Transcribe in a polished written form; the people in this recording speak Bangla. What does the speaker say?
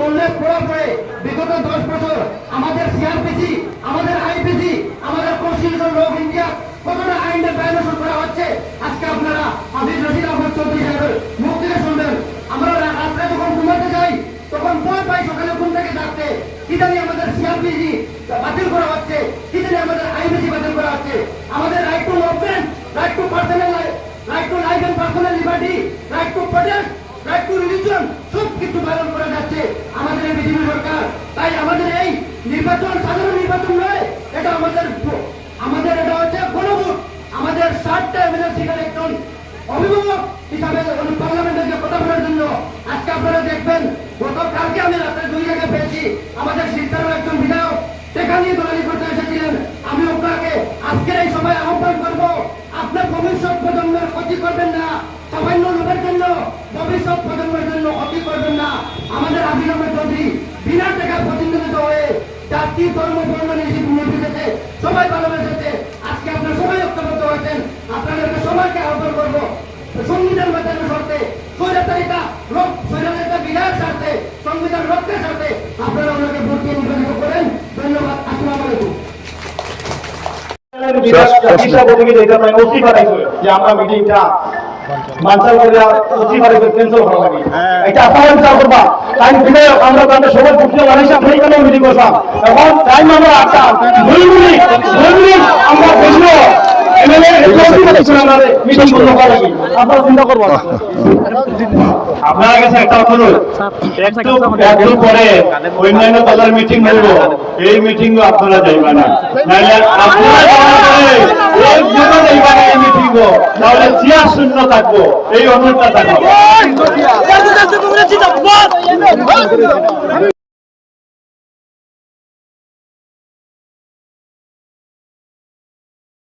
উল্লেখ করার পরে বিগত 10 বছর আমাদের সিআরপিসি, আমাদের আইপিসি, আমাদের কনস্টিটিউশন অফ ইন্ডিয়া কতটা আইনের ভায়োলেশন করা হচ্ছে আজকে আপনারা হাফিজ রশিদ আহমদ চৌধুরী সাহেবের মুখ থেকে শুনবেন। আমরা রাত্রে যখন ঘুমাতে যাই তখন ভয় পাই সকালে ঘুম থেকে জাগতে, কি জানি আমাদের সিআরপিসি বাতিল করা হচ্ছে, কি জানি আমাদের আইপিসি বাতিল করা হচ্ছে। আমাদের right to movement, right to personal right to life and personal liberty, right to protest, right to religion সব কিছু পালন করা যাচ্ছে আমাদের এই বিজেপি সরকার। তাই আমাদের এই নির্বাচন সাধারণ নির্বাচন নয়, এটা আমাদের এটা হচ্ছে গণভোট। আমাদের 60টা এমএলএ সিটের একজন অভিভাবক হিসাবে পার্লামেন্টে কথা বলার জন্য আজকে আপনারা দেখবেন গতকালকে আমি রাত্রে 2 জায়গায় পেয়েছি আমাদের শিলচরের একজন বিধায়ক সেখানে দলালি করতে এসেছিলেন। আমি আপনাকে আজকের এই সভায় আহ্বান করবো, আপনার ভবিষ্যৎ প্রজন্মের ক্ষতি করবেন না, সামান্য লোকের জন্য ভবিষ্যৎ প্রজন্মের জন্য ক্ষতি করবেন না। আমাদের হাফিজ আহমদ চৌধুরী বিনা টাকায় প্রতিনিধিত্ব হয়ে জাতি ধর্ম বর্ণ নির্বিশেষে সবাই ভালোবেসেছে। আজকে আপনারা সবাই ঐক্যবদ্ধ হয়েছেন, আপনাদেরকে সবাইকে আহ্বান করবো সংবিধান বাঁচানোর স্বার্থে, স্বৈরাচারিতা বিধায়ের স্বার্থে, সংবিধান রক্ষার স্বার্থে আপনারা ওনাকে ভোট দিয়ে নির্বাচিত করেন। ধন্যবাদ। আসসালামু আলাইকুম। আমরা মিটিংটা মানসাল করে ওসি বারে ক্যান্সেল করা লাগে এটা আপনারা বিচার করবা। টাইম দিলে আমরা তাদের সবাই বুঝতে পারিস আপনি কেন মিটিং করলাম এখন টাইম আমরা 8টা 2 মিনিট আমরা বসবো এমএলএ মিটিং বন্ধ করা লাগে। আপনারা চিন্তা করবো আপনার কাছে একটা অনুরোধ, একটু পরে অন্যান্য দলের মিটিং হইব, এই মিটিং আপনারা যাইবা না, নাহলে আপনারা যাইবা না এই মিটিং, তাহলে চেয়ার শূন্য থাকবো, এই অনুরোধটা থাকবো।